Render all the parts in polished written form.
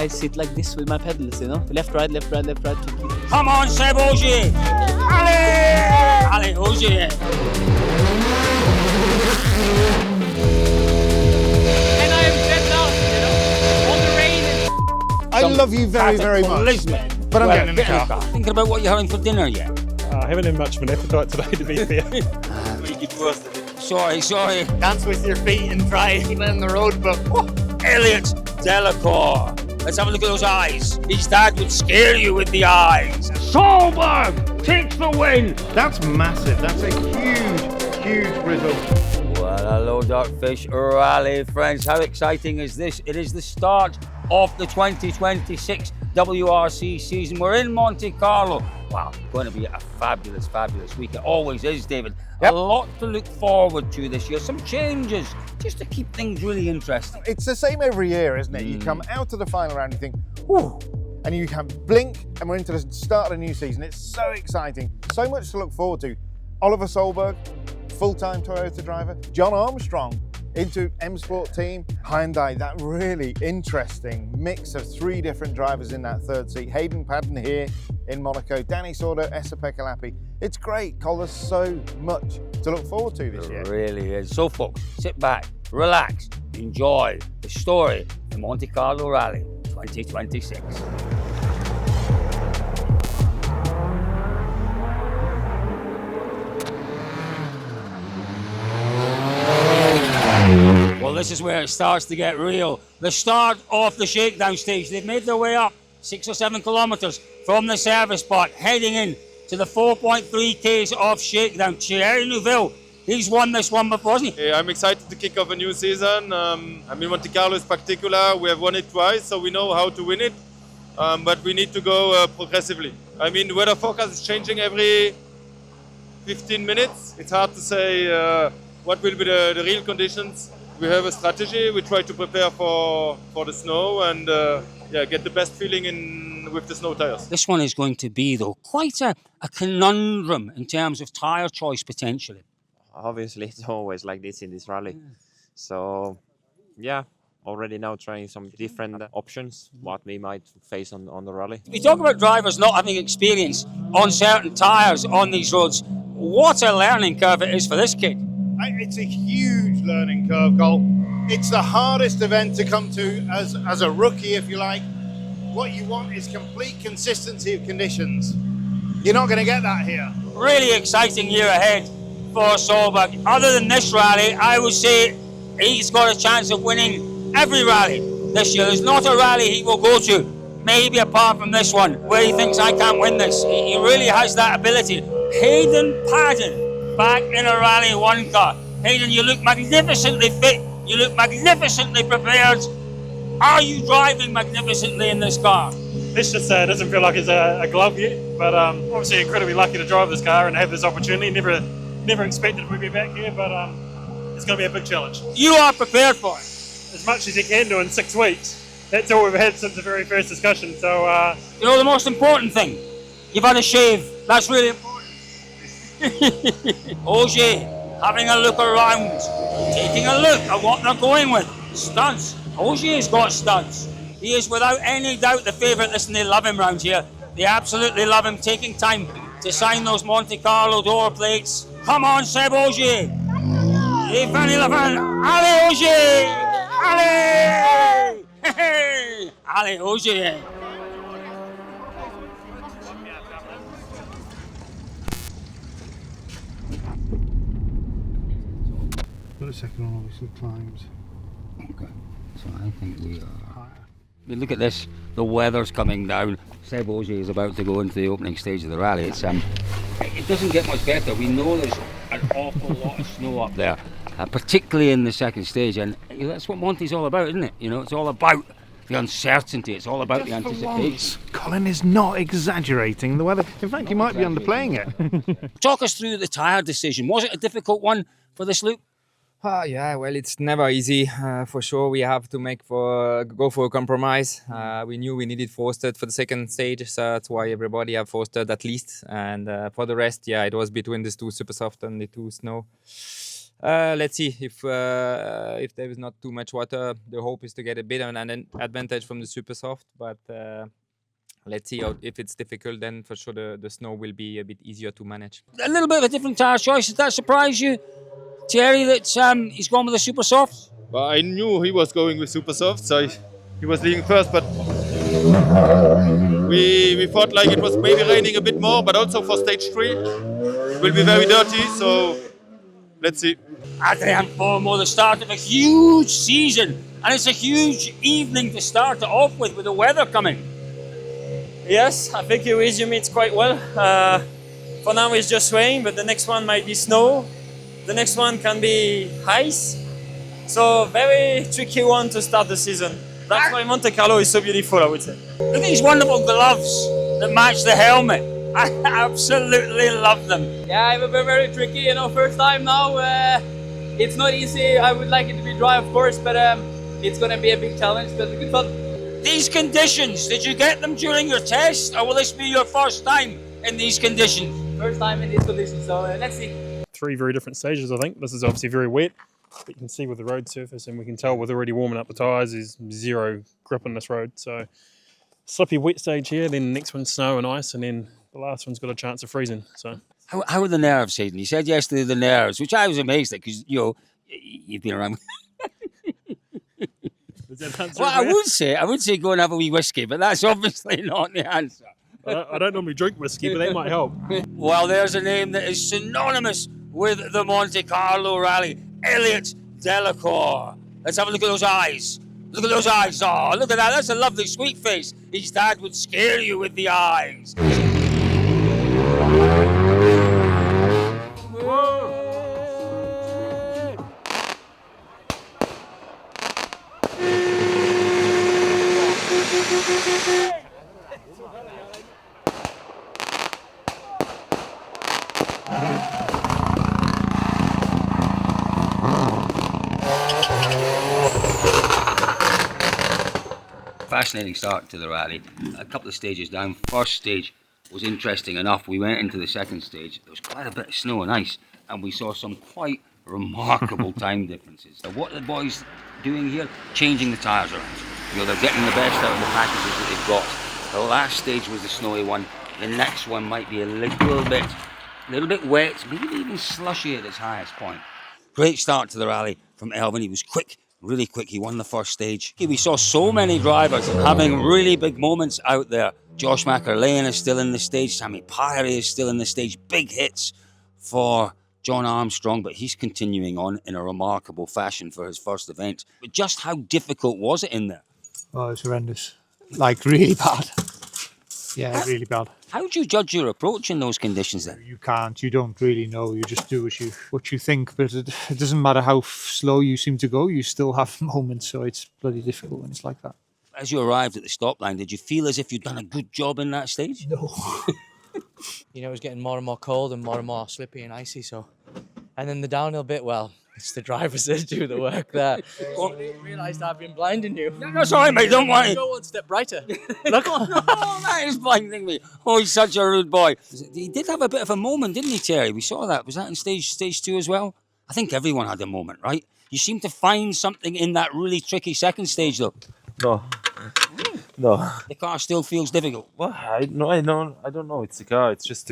I sit like this with my pedals, you know, left, right, left, right, left, right. Come on, Seb Ogier! Allez! Allez, Ogier! And I am dead lost, you know, on the rain. I love you very, very much. But I'm getting in the car. Thinking about what you're having for dinner yet? I haven't had much of an appetite today, to be fair. Sorry. Dance with your feet and try in the road, but Elliot Delacour. Let's have a look at those eyes. His dad would scare you with the eyes. Solberg takes the win. that's massive. That's a huge, huge result. Well, hello, DirtFish Rally friends. How exciting is this? It is the start of the 2026 WRC season. We're in Monte Carlo. Wow, going to be a fabulous, fabulous week. It always is, David. Yep. A lot to look forward to this year. Some changes, just to keep things really interesting. It's the same every year, isn't it? You come out of the final round, you think, whew, and you can blink, and we're into the start of a new season. It's so exciting, so much to look forward to. Oliver Solberg, full-time Toyota driver. John Armstrong into M Sport team. Hyundai, that really interesting mix of three different drivers in that third seat. Hayden Paddon here in Monaco. Danny Sordo, Esa Pekalapi. It's great, Cole. There's so much to look forward to this year. It really is. So, folks, sit back, relax, enjoy the story of the Monte Carlo Rally 2026. Well, this is where it starts to get real. The start of the shakedown stage. They've made their way up 6 or 7 kilometres from the service spot, heading in to the 4.3 Ks of shakedown. Thierry Neuville, he's won this one before, hasn't he? Yeah, I'm excited to kick off a new season. Monte Carlo is particular. We have won it twice, so we know how to win it. But we need to go progressively. The weather forecast is changing every 15 minutes. It's hard to say what will be the real conditions. We have a strategy. We try to prepare for the snow and get the best feeling in with the snow tires. This one is going to be, though, quite a conundrum in terms of tyre choice, potentially. Obviously, it's always like this in this rally. So, yeah, already now trying some different options, what we might face on the rally. We talk about drivers not having experience on certain tyres on these roads. What a learning curve it is for this kid. It's a huge learning curve, Cole. It's the hardest event to come to as a rookie, if you like. What you want is complete consistency of conditions. You're not going to get that here. Really exciting year ahead for Solberg. Other than this rally, I would say he's got a chance of winning every rally this year. There's not a rally he will go to, maybe apart from this one, where he thinks I can't win this. He really has that ability. Hayden Paddon, back in a Rally 1 car. Hayden, you look magnificently fit. You look magnificently prepared. Are you driving magnificently in this car? Let's just say it doesn't feel like it's a glove yet, but obviously incredibly lucky to drive this car and have this opportunity. Never expected we'd be back here, but it's going to be a big challenge. You are prepared for it. As much as you can do in 6 weeks. That's all we've had since the very first discussion. So, You know the most important thing? You've had a shave. That's really important. Ogier, having a look around, taking a look at what they're going with. Stunts. Ogier's got stunts. He is without any doubt the favourite. Listen, they love him round here. They absolutely love him, taking time to sign those Monte Carlo door plates. Come on, Seb Ogier. Allez, Ogier! Allez! Allez, Ogier! Got a second one, obviously climbs. Okay, so I think we are. Look at this, the weather's coming down. Seb Ogier is about to go into the opening stage of the rally. It doesn't get much better. We know there's an awful lot of snow up there, particularly in the second stage, and that's what Monte's all about, isn't it? It's all about the uncertainty. It's all about the anticipation. Colin is not exaggerating the weather. In fact, he might be underplaying it. Talk us through the tyre decision. Was it a difficult one for this loop? Yeah, well, it's never easy. For sure, we have to go for a compromise. We knew we needed Forsted for the second stage, so that's why everybody have Forsted at least. And for the rest, yeah, it was between these two super soft and the two snow. Let's see if there is not too much water. The hope is to get a bit of an advantage from the super soft, but let's see if it's difficult. Then for sure the snow will be a bit easier to manage. A little bit of a different tyre choice. Did that surprise you, Thierry, that he's gone with the super soft? But I knew he was going with super soft, so he was leading first. But we thought like it was maybe raining a bit more, but also for stage 3 it will be very dirty. So let's see. Adrian Formo, the start of a huge season, and it's a huge evening to start it off with the weather coming. Yes, I think you resume it quite well. For now it's just rain, but the next one might be snow. The next one can be ice. So very tricky one to start the season. That's why Monte Carlo is so beautiful, I would say. Look at these wonderful gloves that match the helmet. I absolutely love them. Yeah, it will be very tricky, you know, first time now. It's not easy. I would like it to be dry, of course, but it's going to be a big challenge, but good fun. These conditions, did you get them during your test, or will this be your first time in these conditions? First time in these conditions, so let's see. 3 very different stages, I think. This is obviously very wet, but you can see with the road surface, and we can tell with already warming up the tyres, there's zero grip on this road. So slippy wet stage here, then the next one's snow and ice, and then the last one's got a chance of freezing. So How are the nerves, Hayden? You said yesterday the nerves, which I was amazed at because, you know, you've been around. Well, I would say go and have a wee whiskey, but that's obviously not the answer. I don't normally drink whiskey, but that might help. Well, there's a name that is synonymous with the Monte Carlo Rally, Elliot Delacour. Let's have a look at those eyes. Look at those eyes. Oh, look at that. That's a lovely sweet face. His dad would scare you with the eyes. Fascinating start to the rally. A couple of stages down. First stage was interesting enough. We went into the second stage. There was quite a bit of snow and ice, and we saw some quite remarkable time differences. So what are the boys doing here? Changing the tyres around. You know, they're getting the best out of the packages that they've got. The last stage was the snowy one. The next one might be a little bit wet, maybe even slushy at its highest point. Great start to the rally from Elvin. He was quick. Really quick, he won the first stage. We saw so many drivers having really big moments out there. Josh McErlane is still in the stage. Sammy Pyrie is still in the stage. Big hits for John Armstrong, but he's continuing on in a remarkable fashion for his first event. But just how difficult was it in there? Oh, it's horrendous. Like, really bad. Yeah, really bad. How do you judge your approach in those conditions then? You can't. You don't really know. You just do what you think. But it doesn't matter how slow you seem to go. You still have moments. So it's bloody difficult when it's like that. As you arrived at the stop line, did you feel as if you'd done a good job in that stage? No. You know, it was getting more and more cold and more slippy and icy. So, and then the downhill bit, well, it's the drivers that do the work there. I didn't realise I've been blinding you. No, sorry, mate, don't worry. Go one step brighter. Look. Oh, that is blinding me. Oh, he's such a rude boy. He did have a bit of a moment, didn't he, Terry? We saw that. Was that in stage 2 as well? I think everyone had a moment, right? You seem to find something in that really tricky second stage, though. No. No. The car still feels difficult. Well, I don't know. It's the car. It's just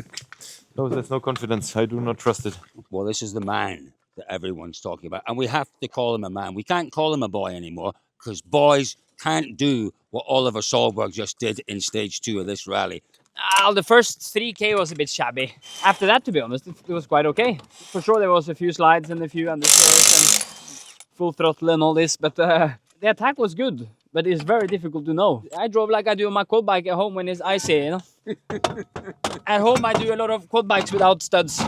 no. There's no confidence. I do not trust it. Well, this is the man that everyone's talking about, and we have to call him a man. We can't call him a boy anymore because boys can't do what Oliver Solberg just did in stage 2 of this rally. The first 3K was a bit shabby. After that, to be honest, it was quite okay. For sure, there was a few slides and a few understeers and full throttle and all this, but the attack was good. But it's very difficult to know. I drove like I do on my quad bike at home when it's icy, you know. At home, I do a lot of quad bikes without studs.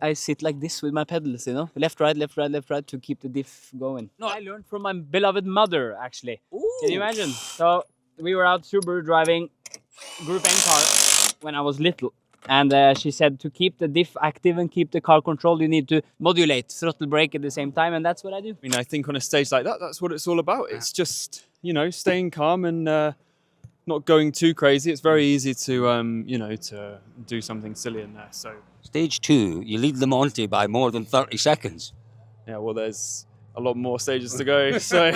I sit like this with my pedals, you know. Left, right, left, right, left, right to keep the diff going. No, I learned from my beloved mother, actually. Ooh. Can you imagine? So we were out Subaru driving Group N car when I was little. And she said to keep the diff active and keep the car controlled, you need to modulate, throttle brake at the same time, and that's what I do. I mean, I think on a stage like that, that's what it's all about. It's just, you know, staying calm and not going too crazy. It's very easy to, you know, to do something silly in there. So stage 2, you lead the Monte by more than 30 seconds. Yeah, well, there's a lot more stages to go. So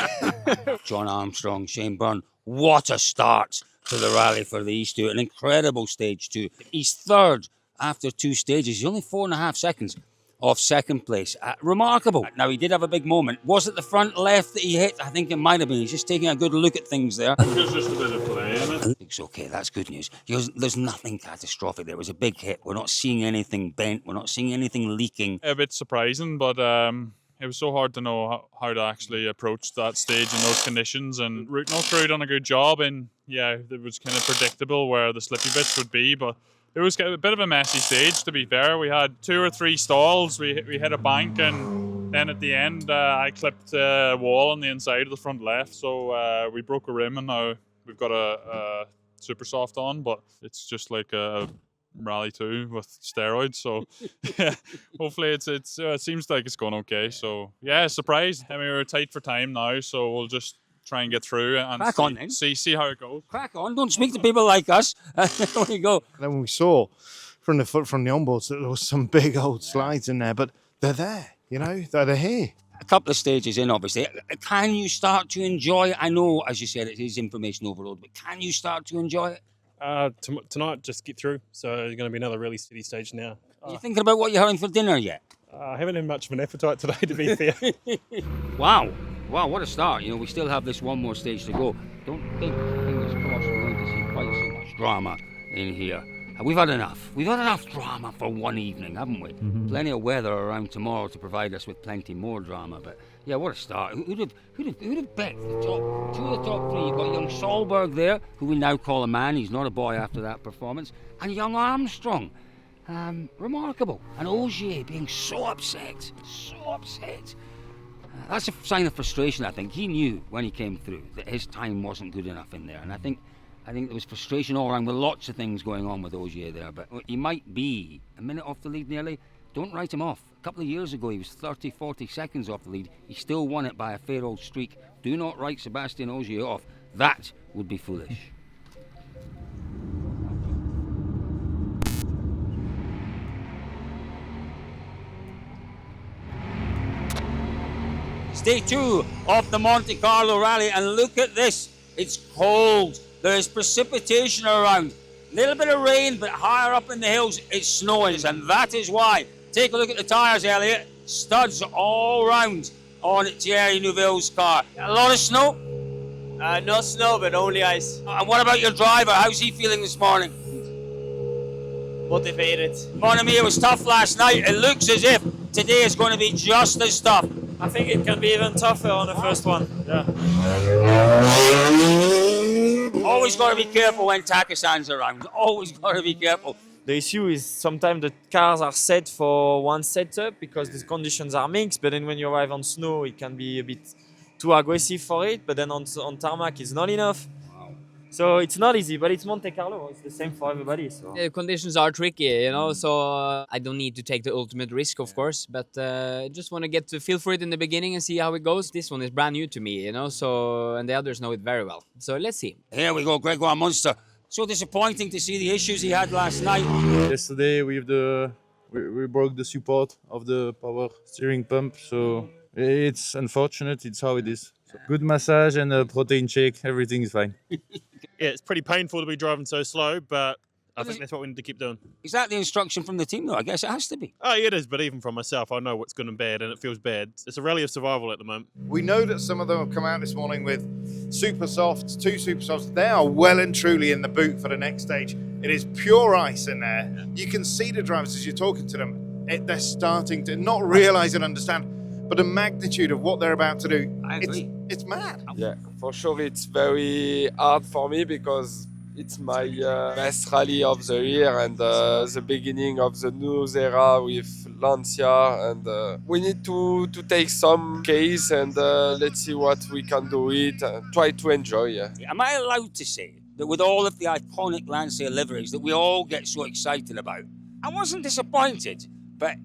John Armstrong, Shane Byrne, what a start to the rally for these two. An incredible stage two. He's third after 2 stages. He's only 4.5 seconds off second place. Remarkable. Now, he did have a big moment. Was it the front left that he hit? I think it might have been. He's just taking a good look at things there. There's just a bit of play in it. It's okay, that's good news. There's nothing catastrophic. There was a big hit. We're not seeing anything bent. We're not seeing anything leaking. A bit surprising, but it was so hard to know how to actually approach that stage in those conditions. And Route No Crew done a good job, and yeah, it was kind of predictable where the slippy bits would be, but it was a bit of a messy stage, to be fair. We had 2 or 3 stalls. We hit a bank, and then at the end, I clipped a wall on the inside of the front left. So we broke a rim, and now we've got a super soft on, but it's just like a Rally 2 with steroids. So yeah, hopefully it seems like it's going okay. So yeah, surprised. I mean, we're tight for time now, so we'll just try and get through and see how it goes. Crack on, don't speak to people like us. There we go. Then we saw from the onboards that there was some big old slides in there, but they're there, you know, they're here. A couple of stages in, obviously. Can you start to enjoy it? I know, as you said, it is information overload, but can you start to enjoy it? Tonight, just get through. So there's going to be another really steady stage now. Are you thinking about what you're having for dinner yet? I haven't had much of an appetite today, to be fair. Wow, what a start. You know, we still have this one more stage to go. Don't think, fingers crossed, we're going to see quite so much drama in here. We've had enough. We've had enough drama for one evening, haven't we? Mm-hmm. Plenty of weather around tomorrow to provide us with plenty more drama. But yeah, what a start. Who'd have bet the top 2 of the top 3? You've got young Solberg there, who we now call a man. He's not a boy after that performance. And young Armstrong. Remarkable. And Ogier being so upset. That's a sign of frustration, I think. He knew when he came through that his time wasn't good enough in there. And I think there was frustration all around with lots of things going on with Ogier there. But he might be a minute off the lead nearly. Don't write him off. A couple of years ago, he was 30, 40 seconds off the lead. He still won it by a fair old streak. Do not write Sebastian Ogier off. That would be foolish. Day 2 of the Monte Carlo Rally, and look at this. It's cold. There is precipitation around. A little bit of rain, but higher up in the hills, it's snowing, and that is why. Take a look at the tyres, Elliot. Studs all round on Thierry Neuville's car. A lot of snow? No snow, but only ice. And what about your driver? How's he feeling this morning? Motivated. Mon ami, it was tough last night. It looks as if today is going to be just as tough. I think it can be even tougher on the first one. Yeah. Always got to be careful when Taka-san's around. Always got to be careful. The issue is sometimes the cars are set for one setup because the conditions are mixed, but then when you arrive on snow, it can be a bit too aggressive for it, but then on tarmac, it's not enough. So it's not easy, but it's Monte Carlo. It's the same for everybody. So the conditions are tricky, you know. So I don't need to take the ultimate risk, of course, but just want to get to feel for it in the beginning and see how it goes. This one is brand new to me, you know. So and the others know it very well. So let's see. Here we go, Gregoire Munster. So disappointing to see the issues he had last night. Yesterday we broke the support of the power steering pump, so it's unfortunate. It's how it is. So good massage and a protein shake. Everything is fine. Yeah, it's pretty painful to be driving so slow, but I think that's what we need to keep doing. Is that the instruction from the team, though? I guess it has to be. Oh, yeah, it is, but even from myself, I know what's good and bad, and it feels bad. It's a rally of survival at the moment. We know that some of them have come out this morning with super softs, 2 super softs. They are well and truly in the boot for the next stage. It is pure ice in there. Yeah. You can see the drivers as you're talking to them. They're starting to not realise and understand, but the magnitude of what they're about to do, it's mad. Yeah, for sure it's very hard for me because it's my best rally of the year and the beginning of the new era with Lancia, and we need to take some case and let's see what we can do it and try to enjoy. Yeah. Am I allowed to say that with all of the iconic Lancia liveries that we all get so excited about, I wasn't disappointed, but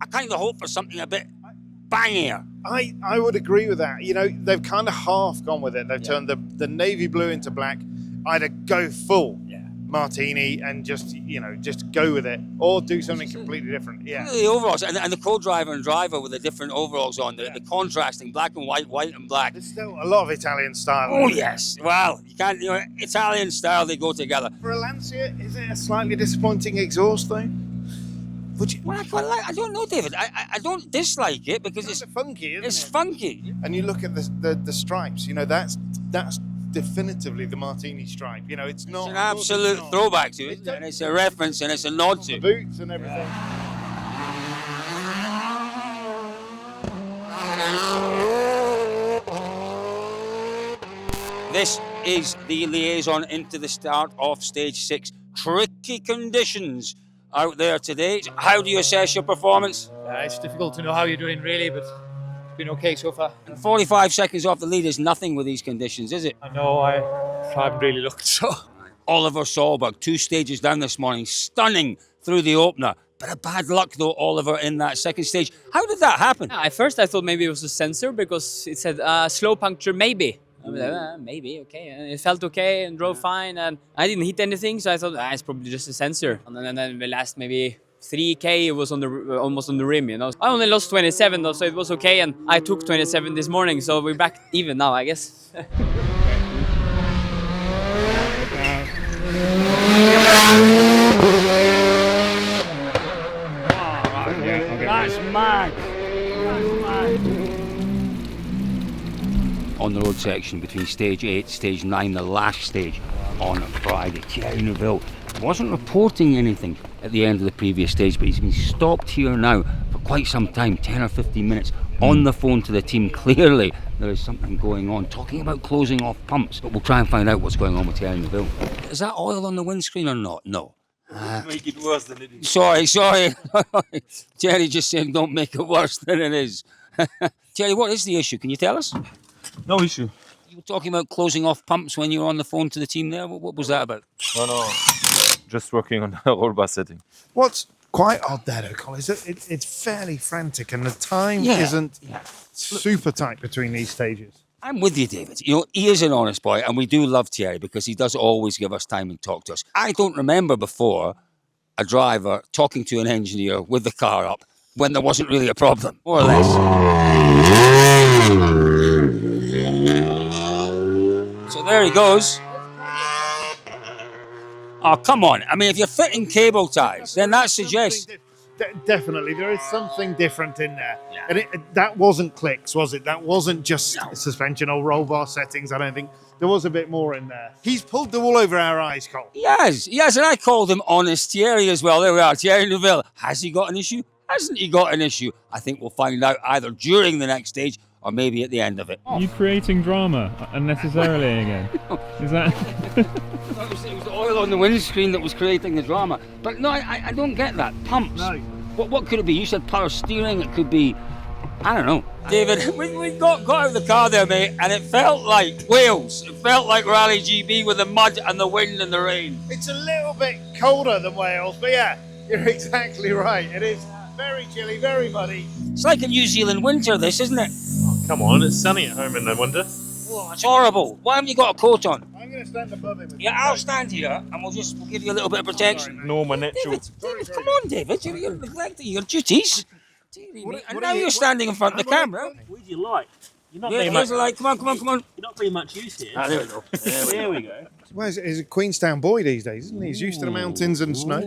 I kind of hope for something a bit bangier. I would agree with that. You know, they've kind of half gone with it. They've turned the navy blue into black. Either go full martini and just go with it, or do something completely different. Yeah. The overalls and the co-driver and driver with the different overalls on, the contrasting black and white, white and black. There's still a lot of Italian style. Oh yes, well, you can't. Italian style, they go together. For a Lancia, is it a slightly disappointing exhaust though? Well, I don't know, David. I don't dislike it because it's funky, isn't it's it? funky. And you look at the stripes. That's definitively the martini stripe. It's not. It's an absolute throwback to it, and it's a reference and it's a nod to The it. boots and everything. This is the liaison into the start of stage 6. Tricky conditions out there today. How do you assess your performance? It's difficult to know how you're doing really, but it's been okay so far. And 45 seconds off the lead is nothing with these conditions, is it? I know, I haven't really looked, so. Oliver Solberg, 2 stages down this morning, stunning through the opener. Bit of bad luck though, Oliver, in that second stage. How did that happen? At first I thought maybe it was a sensor because it said slow puncture maybe. I was like, maybe, okay. And it felt okay and drove fine, and I didn't hit anything, so I thought it's probably just a sensor. And then the last maybe 3K, it was on the almost on the rim, I only lost 27 though, so it was okay, and I took 27 this morning, so we're back even now, I guess. That's mad. On the road section between stage 8, stage 9, the last stage on Friday, Thierry Neuville wasn't reporting anything at the end of the previous stage, but he's been stopped here now for quite some time, 10 or 15 minutes, on the phone to the team. Clearly there is something going on, talking about closing off pumps, but we'll try and find out what's going on with Thierry Neuville. Is that oil on the windscreen or not? No. Make it worse than it is. Sorry. Thierry just saying don't make it worse than it is. Thierry, what is the issue? Can you tell us? No issue. You were talking about closing off pumps when you were on the phone to the team there. What was that about? No. Just working on the roll bar setting. What's quite odd there, though, Colin, is that it's fairly frantic and the time isn't super tight between these stages. I'm with you, David. He is an honest boy, and we do love Thierry because he does always give us time and talk to us. I don't remember before a driver talking to an engineer with the car up when there wasn't really a problem, more or less. So there he goes. Oh, come on. I mean, if you're fitting cable ties, then that suggests... Definitely, there is something different in there. Yeah. And that wasn't clicks, was it? That wasn't just suspension or roll bar settings, I don't think. There was a bit more in there. He's pulled the wool over our eyes, Cole. Yes, and I called him Honest Thierry as well. There we are, Thierry Neuville. Has he got an issue? Hasn't he got an issue? I think we'll find out either during the next stage or maybe at the end of it. Are you creating drama unnecessarily again? Is that... It was the oil on the windscreen that was creating the drama. But no, I don't get that. Pumps. No. What could it be? You said power steering. It could be... I don't know. David, we got out of the car there, mate, and it felt like Wales. It felt like Rally GB with the mud and the wind and the rain. It's a little bit colder than Wales, but yeah, you're exactly right. It is very chilly, very muddy. It's like a New Zealand winter, this, isn't it? Oh, come on, it's sunny at home in the winter. Oh, it's horrible. Why haven't you got a coat on? I'm going to stand above him. Yeah, I'll stand here and we'll give you a little bit of protection. Ignore my natural. David, come on, David. You're neglecting your duties. And now you're standing in front of the camera. Where'd you like? You're not Yeah, very here's much. the light. Come on. You're not very much used here. Ah, there we go. There we go. Well, he's a Queenstown boy these days, isn't he? He's used to the mountains and snow.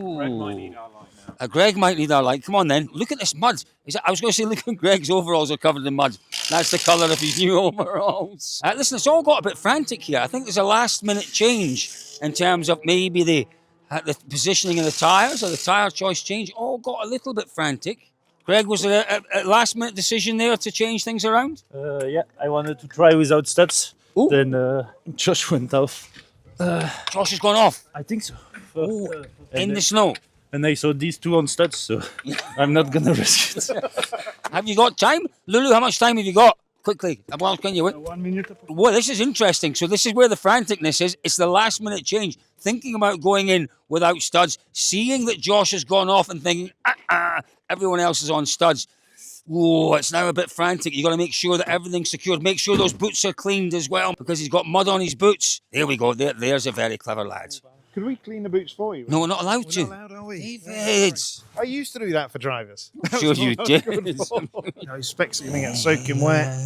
Greg might need our light. Come on then. Look at this mud. I was going to say, look at Greg's overalls are covered in mud. That's the colour of his new overalls. Listen, it's all got a bit frantic here. I think there's a last-minute change in terms of maybe the positioning of the tyres or the tyre choice change. All got a little bit frantic. Greg, was there a last-minute decision there to change things around? Yeah, I wanted to try without studs. Then Josh went off. Josh has gone off? I think so. In the snow? And I saw these two on studs, so I'm not going to risk it. Have you got time? Lulu, how much time have you got? Quickly. How can you win? 1 minute. Well, this is interesting. So this is where the franticness is. It's the last-minute change. Thinking about going in without studs, seeing that Josh has gone off and thinking, everyone else is on studs. Whoa, it's now a bit frantic. You've got to make sure that everything's secured. Make sure those boots are cleaned as well because he's got mud on his boots. There we go. There's a very clever lad. Could we clean the boots for you? No, we're not allowed We're to. not allowed, are we? David! I used to do that for drivers. Sure you did. His specs are going to get soaking wet.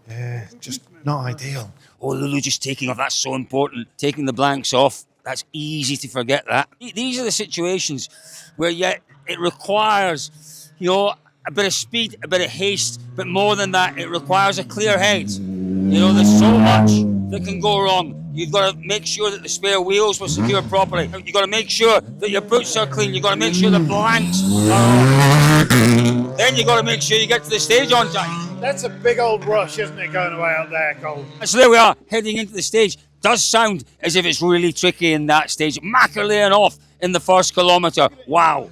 Yeah, just not ideal. Oh, Lulu, just taking off, that's so important. Taking the blanks off, that's easy to forget that. These are the situations where it requires, a bit of speed, a bit of haste, but more than that, it requires a clear head. There's so much that can go wrong. You've got to make sure that the spare wheels were secured properly. You've got to make sure that your boots are clean. You've got to make sure the blanks are off. Then you've got to make sure you get to the stage on time. That's a big old rush, isn't it, going away up there, Colin? So there we are, heading into the stage. Does sound as if it's really tricky in that stage. Macaulay off in the first kilometre. Wow.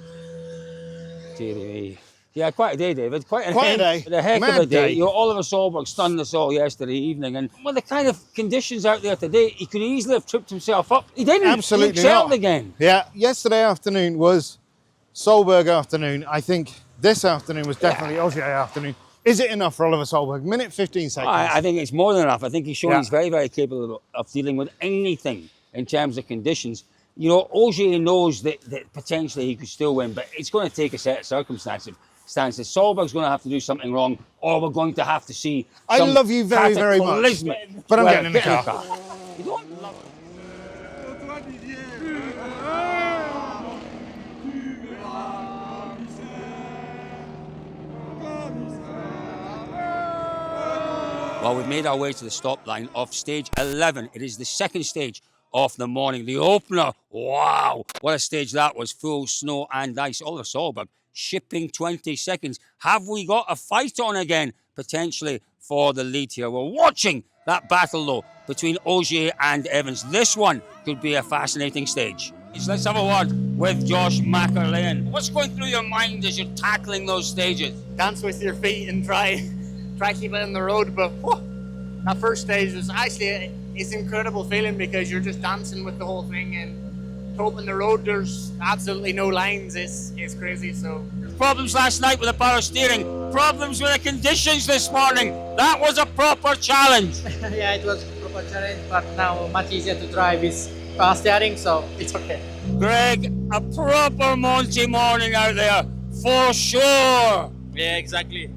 Yeah, quite a day, David. Quite a day. A heck of a day. Oliver Solberg stunned us all yesterday evening, and with the kind of conditions out there today, he could easily have tripped himself up. He didn't. Absolutely he excelled not. Again. Yeah, yesterday afternoon was Solberg afternoon. I think this afternoon was definitely Ogier afternoon. Is it enough for Oliver Solberg? Minute 15 seconds. I think it's more than enough. I think he's shown he's very, very capable of dealing with anything in terms of conditions. Ogier knows that potentially he could still win, but it's going to take a set of circumstances. Solberg's going to have to do something wrong, or we're going to have to see. I love you very, very much, but I'm getting in the car. You don't love Well, we've made our way to the stop line of stage 11. It is the second stage of the morning. The opener, wow, what a stage that was, full snow and ice. Oliver Solberg shipping 20 seconds. Have we got a fight on again, potentially, for the lead here? We're watching that battle, though, between Ogier and Evans. This one could be a fascinating stage. Let's have a word with Josh Macaulay. What's going through your mind as you're tackling those stages? Dance with your feet and try keep it in the road, but that first stage was actually it's an incredible feeling because you're just dancing with the whole thing and hoping the road there's absolutely no lines. It's crazy. So problems last night with the power steering, problems with the conditions this morning. That was a proper challenge. Yeah, it was a proper challenge, but now much easier to drive with power steering, so it's okay. Greg, a proper Monty morning out there, for sure. Yeah, exactly.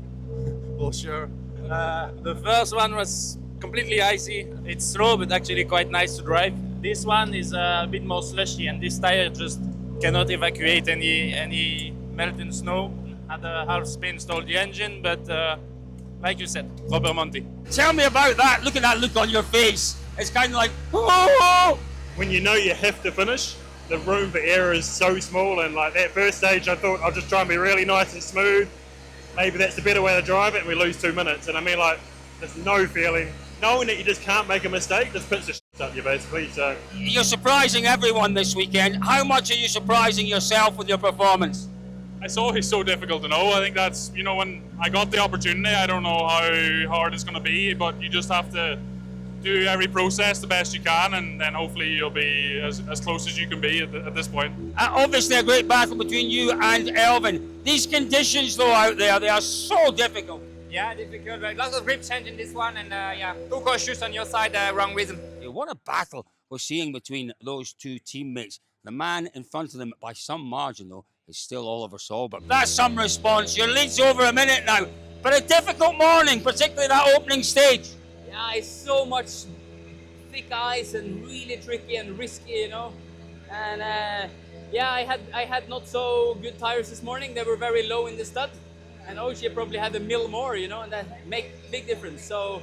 For sure. The first one was completely icy. It's slow, but actually quite nice to drive. This one is a bit more slushy, and this tire just cannot evacuate any melting snow. Had a half spin, stalled the engine, but like you said, proper Monty. Tell me about that. Look at that look on your face. It's kind of like, whoa! When you know you have to finish, the room for error is so small, and like that first stage, I thought I'll just try and be really nice and smooth. Maybe that's the better way to drive it, and we lose 2 minutes. And I mean, like, there's no feeling. Knowing that you just can't make a mistake just puts the shit up you, basically. So you're surprising everyone this weekend. How much are you surprising yourself with your performance? It's always so difficult to know. I think that's, when I got the opportunity, I don't know how hard it's going to be, but you just have to do every process the best you can, and then hopefully you'll be as close as you can be at this point. Obviously a great battle between you and Elvin. These conditions though out there, they are so difficult. Yeah, difficult. Lots of grip change in this one, and too cautious on your side, wrong rhythm. What a battle we're seeing between those two teammates. The man in front of them by some margin though is still Oliver Solberg. That's some response. Your lead's over a minute now, but a difficult morning, particularly that opening stage. Yeah, it's so much thick ice and really tricky and risky, And I had not so good tires this morning. They were very low in the stud, and Ogier probably had a mil more, and that make big difference. So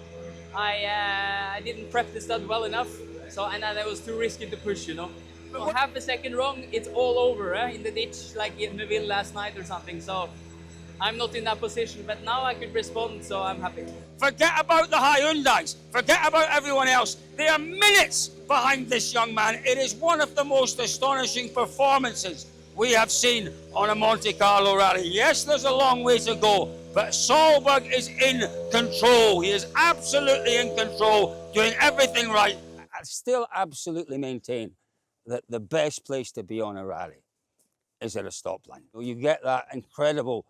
I didn't prep the stud well enough. So and that was too risky to push, But half a second wrong, it's all over in the ditch, like in Neville last night or something. So I'm not in that position, but now I could respond, so I'm happy. Forget about the Hyundais. Forget about everyone else. They are minutes behind this young man. It is one of the most astonishing performances we have seen on a Monte Carlo rally. Yes, there's a long way to go, but Solberg is in control. He is absolutely in control, doing everything right. I still absolutely maintain that the best place to be on a rally is at a stop line. You get that incredible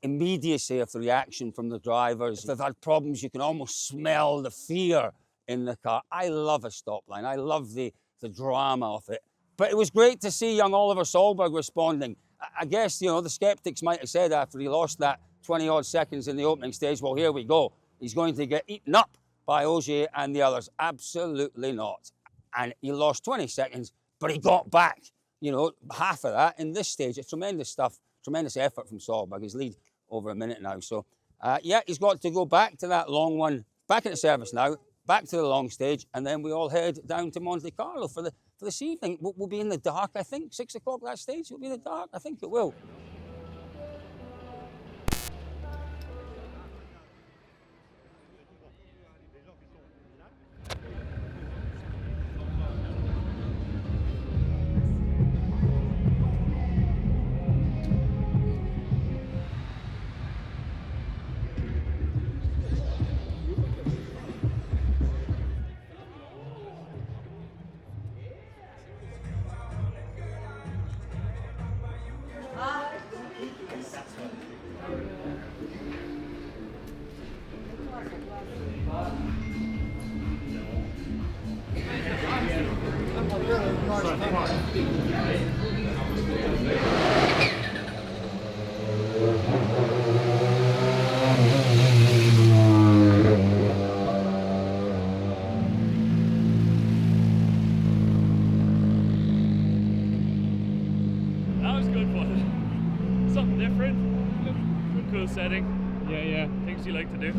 immediacy of the reaction from the drivers. If they've had problems, you can almost smell the fear in the car. I love a stop line. I love the the drama of it. But it was great to see young Oliver Solberg responding. I guess, you know, the skeptics might have said after he lost that 20-odd seconds in the opening stage, well, here we go. He's going to get eaten up by Ogier and the others. Absolutely not. And he lost 20 seconds, but he got back, you know, half of that in this stage. It's tremendous stuff, tremendous effort from Solberg. His lead over a minute now. So, yeah, he's got to go back to that long one, back into service now, back to the long stage, and then we all head down to Monte Carlo for this evening. We'll be in the dark, I think. 6 o'clock that stage, we'll be in the dark. I think it will. That was good fun. Something different. Good, cool setting. Yeah. Things you like to do.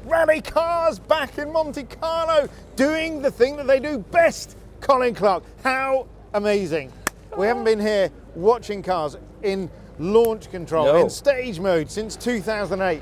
Rally cars back in Monte Carlo, doing the thing that they do best. Colin Clark, how amazing. We haven't been here watching cars in launch control, in stage mode since 2008.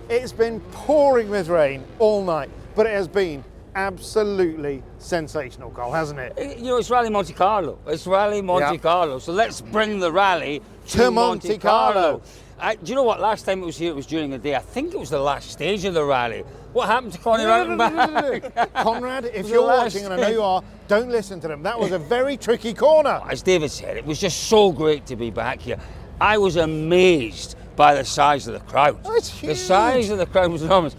It's been pouring with rain all night, but it has been absolutely sensational, Cole, hasn't it? You know, it's Rally Monte Carlo. It's Rally Monte Carlo. So let's bring the rally to Monte Carlo. Do you know what? Last time it was here, it was during the day. I think it was the last stage of the rally. What happened to Connie Rautenbach? Conrad, if you're watching, and I know you are, don't listen to them. That was a very tricky corner. As David said, it was just so great to be back here. I was amazed by the size of the crowd. Oh, it's huge. The size of the crowd was enormous.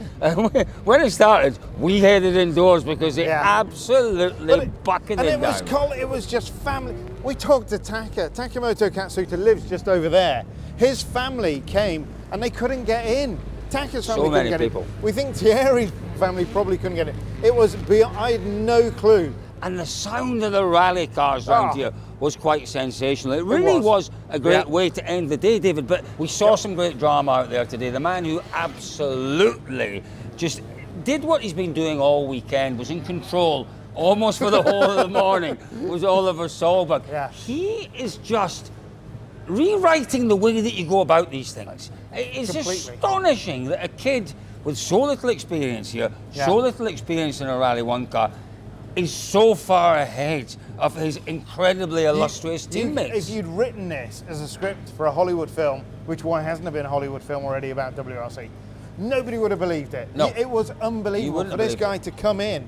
When it started, we headed indoors because it absolutely bucketed And it down. was cold, it was just family. We talked to Takamoto Katsuta lives just over there. His family came and they couldn't get in. Taka's family couldn't get in. We think Thierry family probably couldn't get it. It was beyond, I had no clue. And the sound of the rally cars round here was quite sensational. It really was a great way to end the day, David. But we saw some great drama out there today. The man who absolutely just did what he's been doing all weekend, was in control almost for the whole of the morning, was Oliver Solberg. He is just rewriting the way that you go about these things. It's astonishing that a kid with so little experience here, so little experience in a Rally 1 car, is so far ahead of his incredibly illustrious teammates. If you'd written this as a script for a Hollywood film, which why hasn't there been a Hollywood film already about WRC, nobody would have believed it. No. It was unbelievable for this guy to come in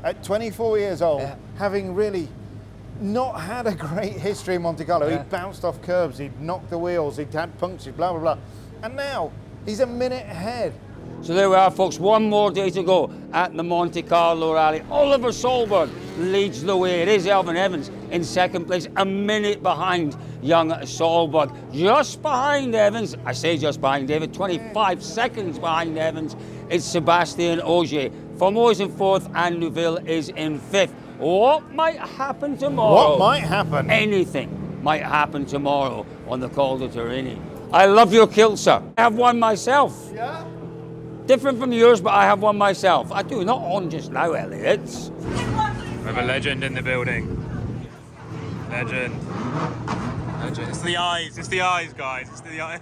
at 24 years old, having really not had a great history in Monte Carlo. He'd bounced off curbs, he'd knocked the wheels, he'd had punctures, blah, blah, blah. And now he's a minute ahead. So there we are, folks. One more day to go at the Monte Carlo Rally. Oliver Solberg leads the way. It is Elfyn Evans in second place, a minute behind young Solberg. Just behind Evans, I say just behind David, 25 seconds behind Evans, it's Sebastien Ogier. Formeau is in fourth and Neuville is in fifth. What might happen tomorrow? What might happen? Anything might happen tomorrow on the Col de Turini. I love your kilt, sir. I have one myself. Yeah? Different from yours, but I have one myself. I do, not on just now, Elliot. We have a legend in the building. Legend. Legend. It's the eyes, guys. It's the eyes.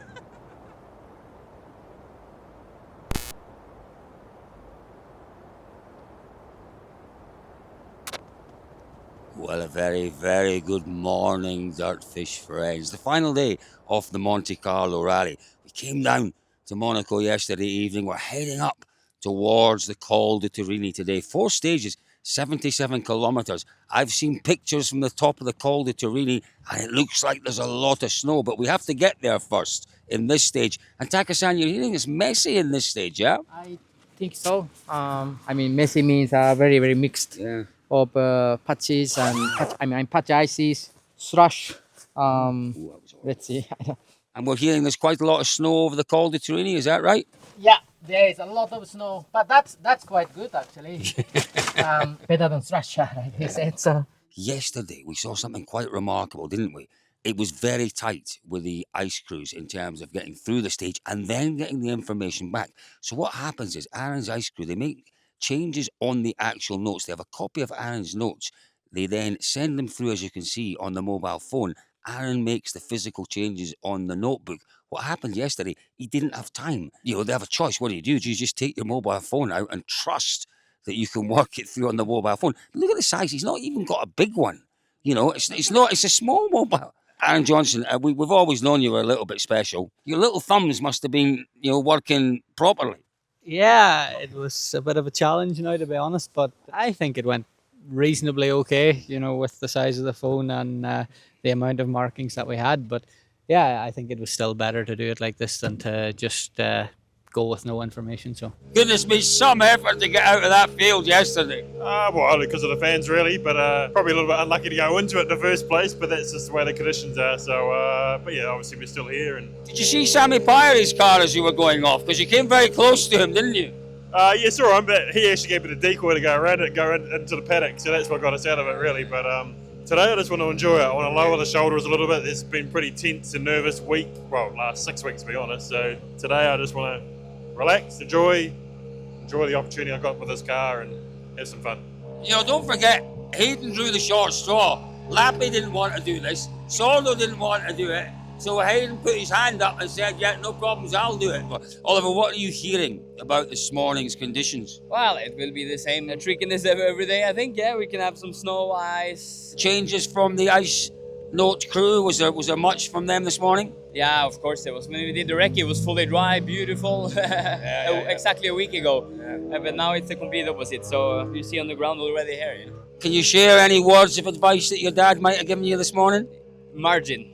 Well, a very, very good morning, DirtFish friends. The final day of the Monte Carlo Rally. We came down to Monaco yesterday evening. We're heading up towards the Col de Turini today. 4 stages, 77 kilometres. I've seen pictures from the top of the Col de Turini and it looks like there's a lot of snow, but we have to get there first in this stage. And Taka-san, you're hearing it's messy in this stage, yeah? I think so. I mean, messy means very, very mixed of patches and patch ices, slush. Let's see. And we're hearing there's quite a lot of snow over the Col de Turini, is that right? Yeah, there is a lot of snow, but that's quite good actually. Better than slush, like they said. So. Yesterday, we saw something quite remarkable, didn't we? It was very tight with the ice crews in terms of getting through the stage and then getting the information back. So what happens is Aaron's ice crew, they make changes on the actual notes. They have a copy of Aaron's notes. They then send them through, as you can see, on the mobile phone. Aaron makes the physical changes on the notebook. What happened yesterday, he didn't have time. You know, they have a choice. What do? You just take your mobile phone out and trust that you can work it through on the mobile phone. But look at the size. He's not even got a big one. You know, it's a small mobile. Aaron Johnson, we've always known you were a little bit special. Your little thumbs must have been, working properly. Yeah, it was a bit of a challenge, to be honest, but I think it went reasonably okay, with the size of the phone and the amount of markings that we had. But yeah, I think it was still better to do it like this than to just go with no information. So Goodness me, some effort to get out of that field yesterday. Well, because of the fans really, but probably a little bit unlucky to go into it in the first place, but that's just the way the conditions are. So, but yeah, obviously we're still here. And Did you see Sammy Pyre's car as you were going off? Because you came very close to him, didn't you? yeah, saw him, but he actually gave me the decoy to go around it, into the paddock, so that's what got us out of it really. But today I just want to enjoy it. I want to lower the shoulders a little bit. It's been pretty tense and nervous week, last 6 weeks to be honest. So today I just want to relax, enjoy the opportunity I got with this car and have some fun. Don't forget, Hayden drew the short straw. Lappy didn't want to do this. Sordo didn't want to do it. So Hayden put his hand up and said, yeah, no problems, I'll do it. But Oliver, what are you hearing about this morning's conditions? Well, it will be the same trickiness every day, I think. Yeah, we can have some snow, ice. Changes from the ice note crew, was there much from them this morning? Yeah, of course there was. When we did the recce, it was fully dry, beautiful, exactly a week ago. But now it's the complete opposite. So you see on the ground already here. Can you share any words of advice that your dad might have given you this morning? Margin.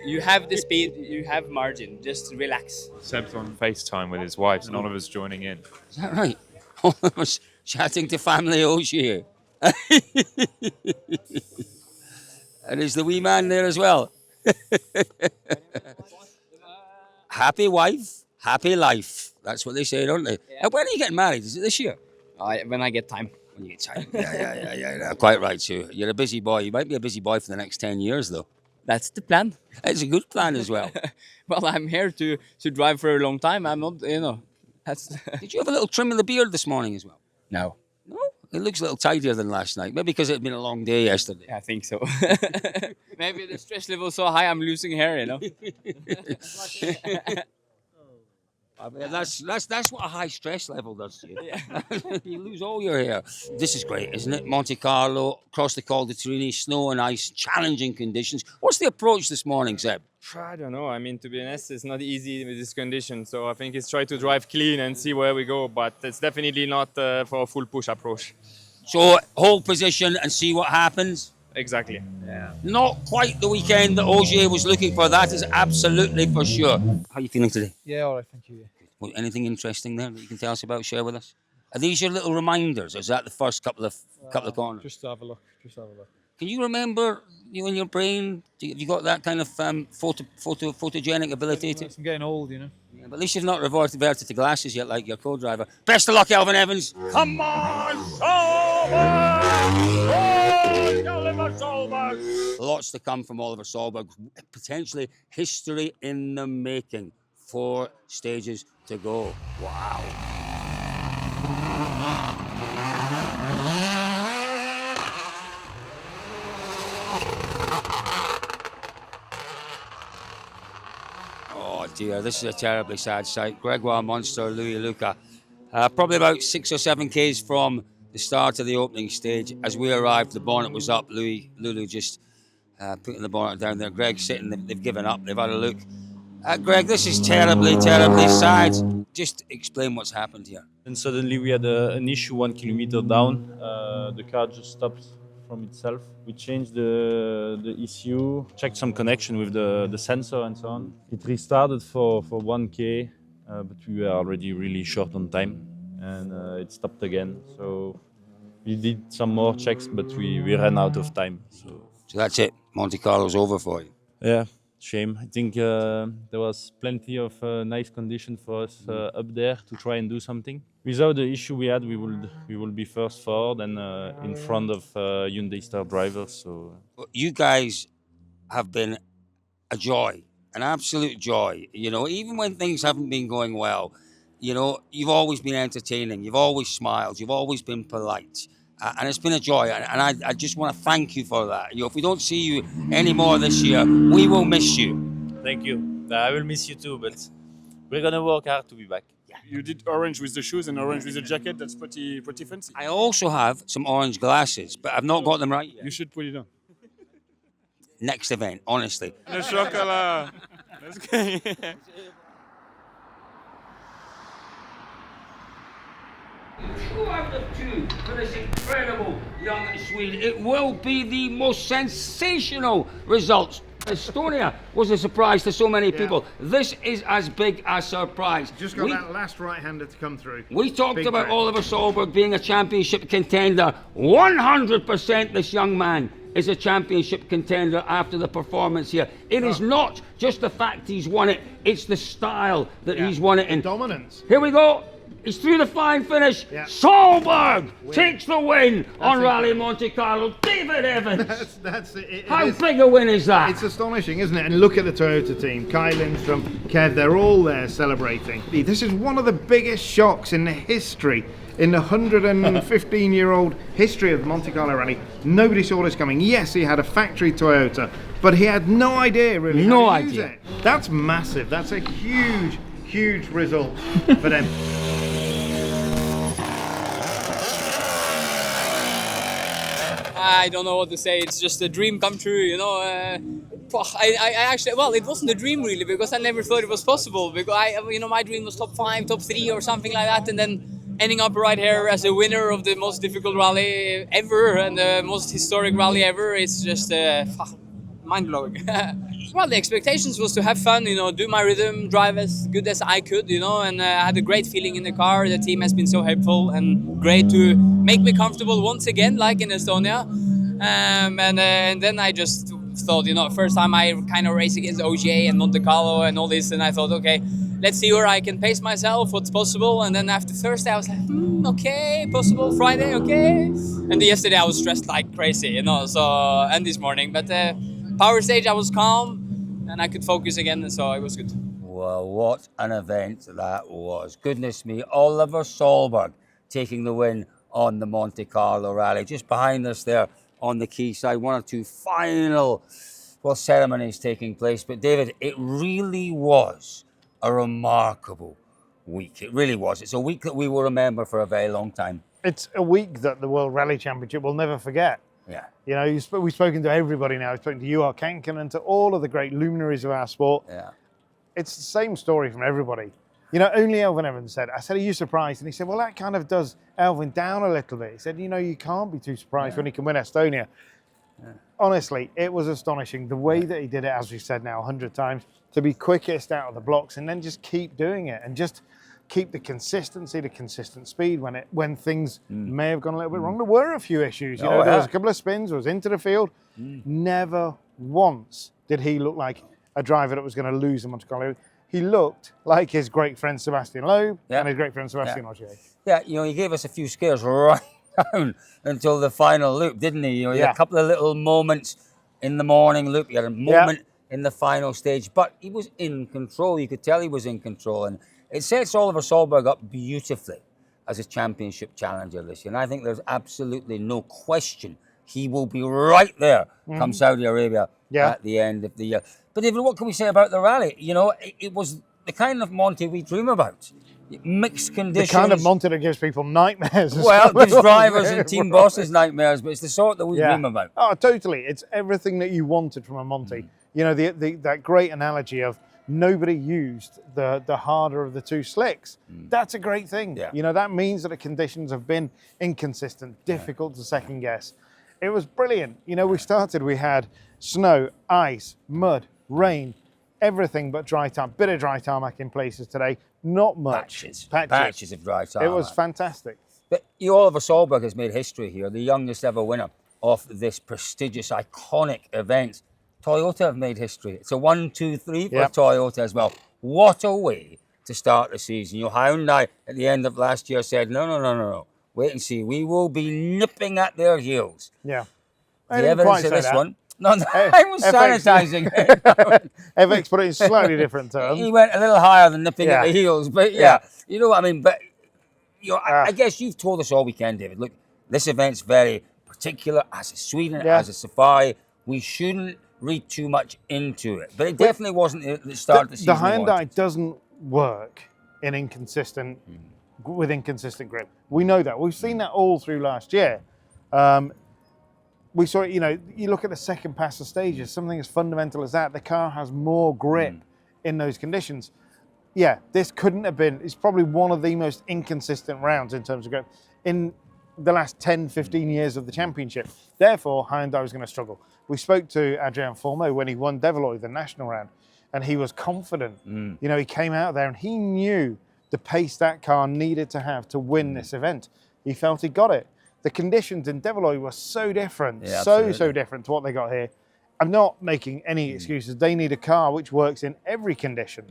You have the speed, you have margin. Just relax. Seb's on FaceTime with his wife and Oliver's joining in. Is that right? Oliver's chatting to family Ogier. And is the wee man there as well? Happy wife, happy life. That's what they say, don't they? Yeah. When are you getting married? Is it this year? When I get time. When you get time. Yeah. Quite right, too. You're a busy boy. You might be a busy boy for the next 10 years, though. That's the plan. It's a good plan as well. Well, I'm here to drive for a long time. I'm not, that's... Did you have a little trim in the beard this morning as well? No. No? It looks a little tidier than last night. Maybe because it had been a long day yesterday. I think so. Maybe the stress level is so high I'm losing hair, I mean, that's what a high stress level does to you. You lose all your hair. This is great, isn't it? Monte Carlo, across the Col de Turini, snow and ice, challenging conditions. What's the approach this morning, Seb? I don't know. I mean, to be honest, it's not easy with this condition. So I think it's try to drive clean and see where we go. But it's definitely not for a full push approach. So hold position and see what happens. Exactly. Yeah. Not quite the weekend that Ogier was looking for. That is absolutely for sure. How are you feeling today? Yeah, all right, thank you. Well, anything interesting there that you can tell us about? Share with us. Are these your little reminders? Or is that the first couple of corners? Just have a look. Can you remember in your brain? Have you got that kind of photogenic ability? I'm getting old, Yeah, but at least you've not reverted to glasses yet, like your co-driver. Best of luck, Elvin Evans. Come on, Solberg! Oliver Solberg! Lots to come from Oliver Solberg. Potentially history in the making. 4 stages to go. Wow. Oh dear, this is a terribly sad sight. Gregoire Monster, Louis Luca. Probably about 6 or 7 Ks from the start of the opening stage. As we arrived, the bonnet was up. Lulu just putting the bonnet down there. Greg sitting, they've given up, they've had a look. Greg, this is terribly, terribly sad. Just explain what's happened here. And suddenly we had an issue 1 kilometer down. The car just stopped from itself. We changed the ECU, checked some connection with the sensor and so on. It restarted for 1K, but we were already really short on time. And it stopped again. So we did some more checks, but we ran out of time. So that's it. Monte Carlo's over for you. Yeah. Shame. I think there was plenty of nice conditions for us up there to try and do something. Without the issue we had, we will be first forward and in front of Hyundai Star drivers. So you guys have been a joy, an absolute joy. Even when things haven't been going well, you've always been entertaining. You've always smiled. You've always been polite. And it's been a joy, and I just want to thank you for that. If we don't see you anymore this year, we will miss you. Thank you. I will miss you too, but we're going to work hard to be back. You did orange with the shoes and orange with the jacket. That's pretty fancy. I also have some orange glasses, but I've not got them right yet. You should put it on. Next event, honestly. Le chocolat. Let's go. 2 out of 2 for this incredible young Swede. It will be the most sensational results. Estonia was a surprise to so many people. This is as big a surprise. Just got that last right-hander to come through. We talked Big about threat. Oliver Solberg being a championship contender. 100% this young man is a championship contender after the performance here. It is not just the fact he's won it, it's the style that he's won it in. Dominance. Here we go. He's through the fine finish. Yeah. Solberg takes the win on Rally Monte Carlo. David Evans. That's it. How big a win is that? It's astonishing, isn't it? And look at the Toyota team. Kai Lindstrom, Kev, they're all there celebrating. This is one of the biggest shocks in the history, in the 115-year-old history of the Monte Carlo Rally. Nobody saw this coming. Yes, he had a factory Toyota, but he had no idea really how to use it. That's massive. That's a huge, huge result for them. I don't know what to say. It's just a dream come true, I actually, well, it wasn't a dream really, because I never thought it was possible. Because my dream was top 5, top 3 or something like that, and then ending up right here as a winner of the most difficult rally ever and the most historic rally ever. It's just mind blowing. Well, the expectations was to have fun, do my rhythm, drive as good as I could, and I had a great feeling in the car. The team has been so helpful and great to make me comfortable once again, like in Estonia. And then I just thought, first time I kind of race against OGA and Monte Carlo and all this, and I thought, okay, let's see where I can pace myself, what's possible. And then after Thursday, I was like, okay, possible. Friday, okay. And then yesterday, I was stressed like crazy, you know. So and this morning, but power stage, I was calm, and I could focus again, so it was good. Well, what an event that was. Goodness me, Oliver Solberg taking the win on the Monte Carlo Rally. Just behind us there on the quayside, 1 or 2 final ceremonies taking place. But David, it really was a remarkable week. It really was. It's a week that we will remember for a very long time. It's a week that the World Rally Championship will never forget. Yeah. You know, we've spoken to everybody now. We've spoken to you, Kanken, and to all of the great luminaries of our sport. Yeah. It's the same story from everybody. You know, only Elfyn Evans said, I said, are you surprised? And he said, well, that kind of does Elfyn down a little bit. He said, you know, you can't be too surprised when he can win Estonia. Yeah. Honestly, it was astonishing. The way that he did it, as we've said now 100 times, to be quickest out of the blocks and then just keep doing it and just keep the consistency, the consistent speed when things may have gone a little bit wrong. There were a few issues. You know, there was a couple of spins, was into the field. Never once did he look like a driver that was going to lose the Monte Carlo. He looked like his great friend Sebastian Loeb and his great friend Sebastian Ogier. Yeah, you know, he gave us a few scares right down until the final loop, didn't he? You know, he had a couple of little moments in the morning loop. He had a moment in the final stage, but he was in control. You could tell he was in control, and it sets Oliver Solberg up beautifully as a championship challenger this year. And I think there's absolutely no question he will be right there come Saudi Arabia at the end of the year. But even what can we say about the rally? You know, it was the kind of Monte we dream about. Mixed conditions. The kind of Monte that gives people nightmares. Well, it gives drivers and team bosses nightmares, but it's the sort that we dream about. Oh, totally. It's everything that you wanted from a Monte. You know, that great analogy of nobody used the harder of the two slicks. That's a great thing. You know, that means that the conditions have been inconsistent, difficult to second guess. It was brilliant. You know, we had snow, ice, mud, rain, everything but dry tarmac. Bit of dry tarmac in places today, not much. Patches of dry tarmac. It was fantastic. But Oliver Solberg has made history here, the youngest ever winner of this prestigious, iconic event. Toyota have made history. It's a 1, 2, 3 for Toyota as well. What a way to start the season. You know, Hyundai at the end of last year said, no. Wait and see. We will be nipping at their heels. Yeah. The evidence of this one. No, I was sanitizing. FX put it in slightly different terms. He went a little higher than nipping at the heels, but you know what I mean. But you know, I guess you've told us all weekend, David. Look, this event's very particular. As a Sweden, as a Safari, we shouldn't read too much into it. But it definitely wasn't the start of the season. The Hyundai doesn't work in with inconsistent grip. We know that. We've seen that all through last year. We saw it, you know, you look at the second pass of stages, something as fundamental as that, the car has more grip in those conditions. Yeah, this couldn't have been, it's probably one of the most inconsistent rounds in terms of grip in the last 10, 15 years of the championship. Therefore, Hyundai was going to struggle. We spoke to Adrian Formeau when he won Develoy, the national round, and he was confident. You know, he came out there and he knew the pace that car needed to have to win this event. He felt he got it. The conditions in Develoy were so different, so different to what they got here. I'm not making any excuses. They need a car which works in every condition.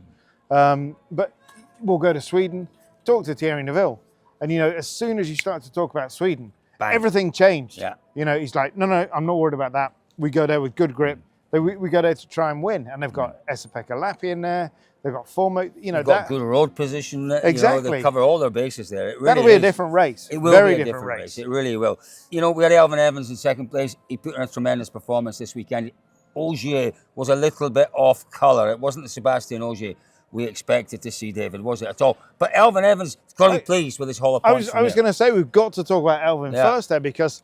But we'll go to Sweden, talk to Thierry Neuville. And, you know, as soon as you start to talk about Sweden, everything changed. You know, he's like, no, I'm not worried about that. We go there with good grip. We go there to try and win. And they've got Esa-Pekka Lappi in there. They've got Formo, you know. They've got good road position. Exactly. You know, they cover all their bases there. It really That'll be a different race. It will Very be a different race. It really will. You know, we had Elfyn Evans in second place. He put in a tremendous performance this weekend. Ogier was a little bit off colour. It wasn't the Sebastian Ogier we expected to see, David, was it at all? But Elfyn Evans has got to be pleased with his whole appointment. I was going to say, we've got to talk about Elfyn first there, because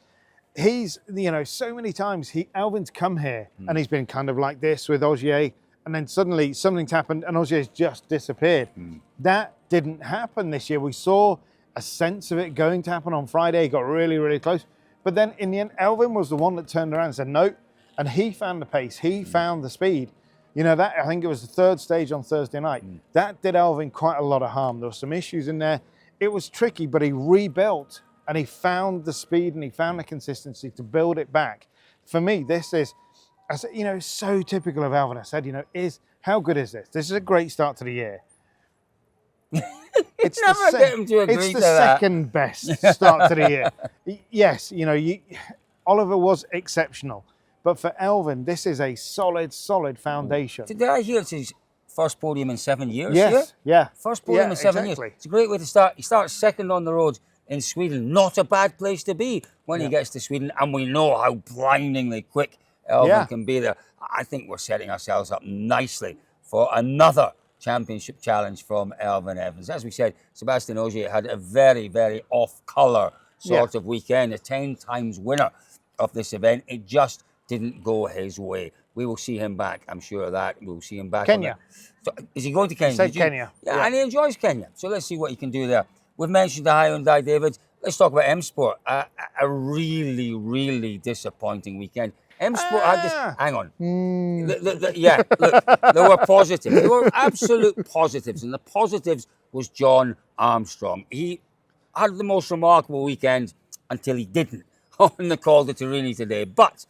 he's, you know, so many times Elfyn's come here and he's been kind of like this with Ogier, and then suddenly something's happened and Ogier's just disappeared. That didn't happen this year. We saw a sense of it going to happen on Friday. He got really, really close. But then in the end, Elfyn was the one that turned around and said no, and he found the pace. He found the speed. You know, that I think it was the third stage on Thursday night. That did Elfyn quite a lot of harm. There were some issues in there. It was tricky, but he rebuilt and he found the speed and he found the consistency to build it back. For me, this is, you know, so typical of Elfyn. I said, you know, how good is this? This is a great start to the year. It's Never get him to agree it's to the that. second best start to the year. Yes, you know, Oliver was exceptional, but for Elvin, this is a solid foundation. Did I hear it's his first podium in 7 years? Yes, yeah. First podium Yeah, in 7 years. exactly. It's a great way to start. He starts second on the road in Sweden. Not a bad place to be when he gets to Sweden, and we know how blindingly quick Elvin can be there. I think we're setting ourselves up nicely for another championship challenge from Elvin Evans. As we said, Sebastian Ogier had a very off-colour sort of weekend, a 10 times winner of this event. It just didn't go his way. We will see him back, I'm sure of that. We'll see him back. Kenya. So, is he going to Kenya? He said Kenya. Yeah, and he enjoys Kenya. So let's see what he can do there. We've mentioned the Hyundai, David. Let's talk about M Sport. A really disappointing weekend. M Sport had this. Hang on. Yeah, look, there were positives. There were absolute positives, and the positives was John Armstrong. He had the most remarkable weekend until he didn't on the Col de Turini today. But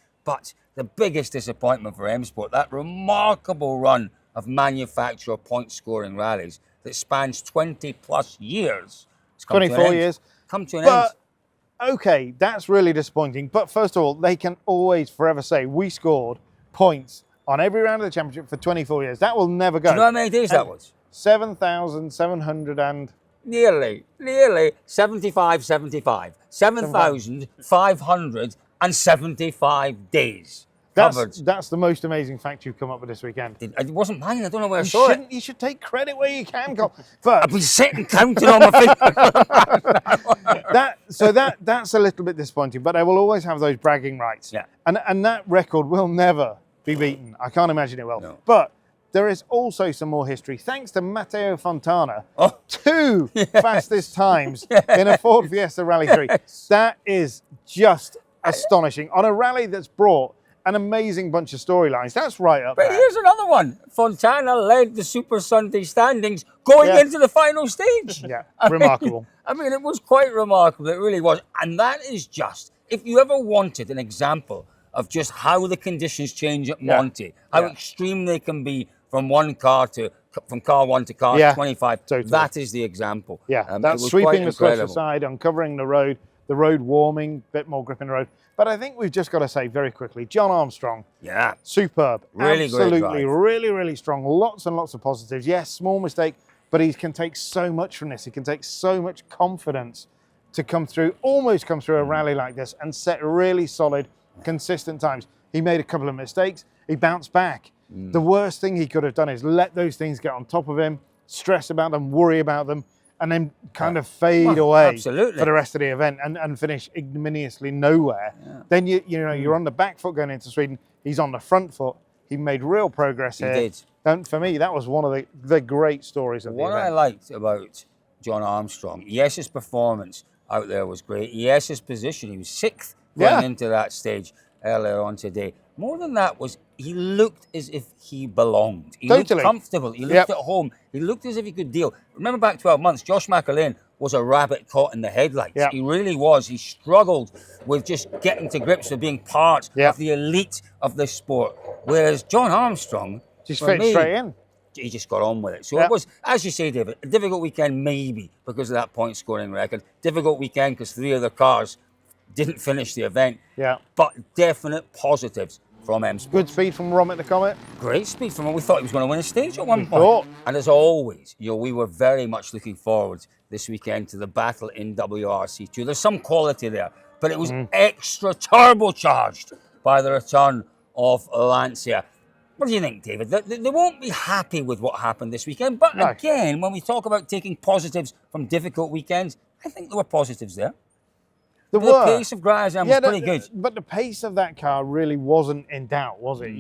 the biggest disappointment for M Sport, that remarkable run of manufacturer point-scoring rallies that spans 20 plus years. It's come 24 to an end. years. Come to an end. Okay, that's really disappointing. But first of all, they can always forever say, we scored points on every round of the championship for 24 years. That will never go. Do you know how many days that was? 7,700 and... Nearly 75. 7,575 days covered. That's the most amazing fact you've come up with this weekend. It wasn't mine. I don't know where I saw it. You should take credit where you can, Colin. I've been sitting counting on my fingers. That's a little bit disappointing, but they will always have those bragging rights. Yeah. And that record will never be beaten. I can't imagine it will. No. But there is also some more history. Thanks to Matteo Fontana, 2 fastest times in a Ford Fiesta Rally 3. That is just astonishing. On a rally that's brought an amazing bunch of storylines. That's right up there. But here's another one. Fontana led the Super Sunday standings going into the final stage. Yeah, remarkable. I mean, it was quite remarkable. It really was. And that is just, if you ever wanted an example of just how the conditions change at Monte, how extreme they can be from car 1 to car 25, that is the example. Yeah, that's sweeping across the side, uncovering the road warming, bit more grip in the road. But I think we've just got to say very quickly, John Armstrong, superb. Really absolutely, great drive. really strong. Lots and lots of positives. Yes, small mistake, but he can take so much from this. He can take so much confidence to almost come through a rally like this and set really solid, consistent times. He made a couple of mistakes. He bounced back. The worst thing he could have done is let those things get on top of him, stress about them, worry about them, and then kind of fade away for the rest of the event and finish ignominiously nowhere. Then you're on the back foot going into Sweden. He's on the front foot. He made real progress here. He did. And for me, that was one of the great stories of the event. What I liked about John Armstrong, yes, his performance out there was great. Yes, his position. He was 6th going into that stage earlier on today. More than that was he looked as if he belonged. He looked comfortable. He looked at home. He looked as if he could deal. Remember back 12 months, Josh McElwain was a rabbit caught in the headlights. He really was. He struggled with just getting to grips with being part of the elite of this sport. Whereas John Armstrong, just fit straight in. He just got on with it. So it was, as you say, David, a difficult weekend maybe because of that point scoring record. Difficult weekend because 3 other cars didn't finish the event. But definite positives from M Sport. Good speed from Romit the Comet. Great speed from him. We thought he was going to win a stage at one point. And as always, we were very much looking forward this weekend to the battle in WRC2. There's some quality there, but it was extra turbocharged by the return of Lancia. What do you think, David? They won't be happy with what happened this weekend, but again, when we talk about taking positives from difficult weekends, I think there were positives there. The pace of Grazam was pretty good. But the pace of that car really wasn't in doubt, was it?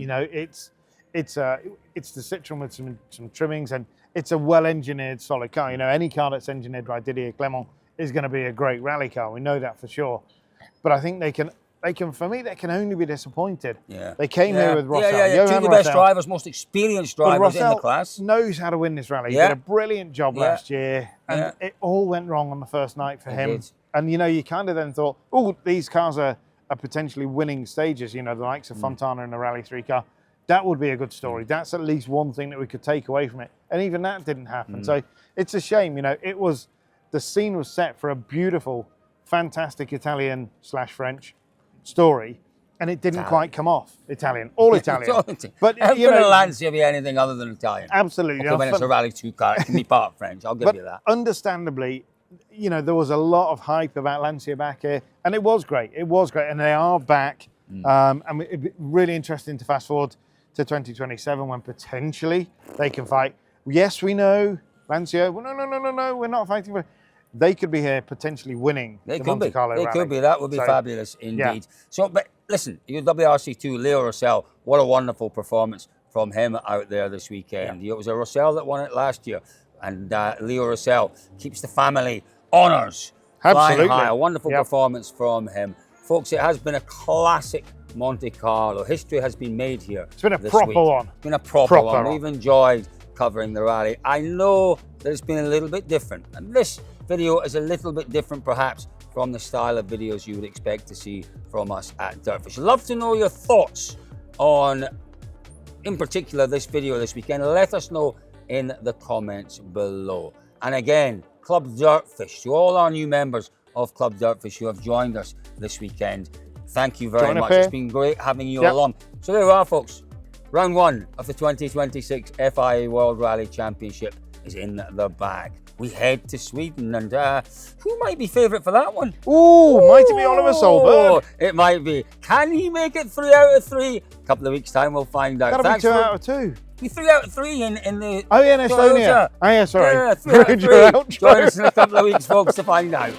It's the Citroen with some trimmings, and it's a well-engineered, solid car. Any car that's engineered by Didier Clement is going to be a great rally car. We know that for sure. But I think they can. For me, they can only be disappointed. They came here with Rossell. Two of the best drivers, most experienced drivers in the class. Knows how to win this rally. He did a brilliant job last year, and it all went wrong on the first night for him. And, you kind of then thought, oh, these cars are potentially winning stages, the likes of Fontana in the Rally 3 car. That would be a good story. That's at least one thing that we could take away from it. And even that didn't happen. So it's a shame, you know, the scene was set for a beautiful, fantastic Italian/French story, and it didn't quite come off Italian. All Italian. But you you know, know, Lancia be anything other than Italian. Absolutely. Okay, when it's a Rally 2 car, it can be part French. I'll give but you that. understandably, you know, there was a lot of hype about Lancia back here, and it was great. It was great, and they are back. And it'd be really interesting to fast forward to 2027 when potentially they can fight. Yes, we know Lancia. Well, no, we're not fighting for. They could be here potentially winning the Monte Carlo They Rally. could be. That would be fabulous indeed. So, but listen, you WRC2, Leo Russell, what a wonderful performance from him out there this weekend. It was a Russell that won it last year, and Leo Russell keeps the family honours flying high. A wonderful performance from him. Folks, it has been a classic Monte Carlo. History has been made here. It's been a proper one. It's been a proper one. We've enjoyed covering the rally. I know that it's been a little bit different, and this video is a little bit different perhaps from the style of videos you would expect to see from us at DirtFish. Love to know your thoughts on, in particular, this video this weekend. Let us know in the comments below. And again, Club DirtFish, to all our new members of Club DirtFish who have joined us this weekend, thank you very much. It's been great having you along. So there we are, folks. Round 1 of the 2026 FIA World Rally Championship is in the bag. We head to Sweden, and who might be favourite for that one? Ooh, might it be Oliver Solberg? It might be. Can he make it 3 out of 3? A couple of weeks' time, we'll find out. That'll be 2 out of 2. Be 3 out of 3 in the. Oh, yeah, in Estonia. Oh, yeah, sorry. Yeah, 3 out of 3. Join us in a couple of weeks, folks, to find out.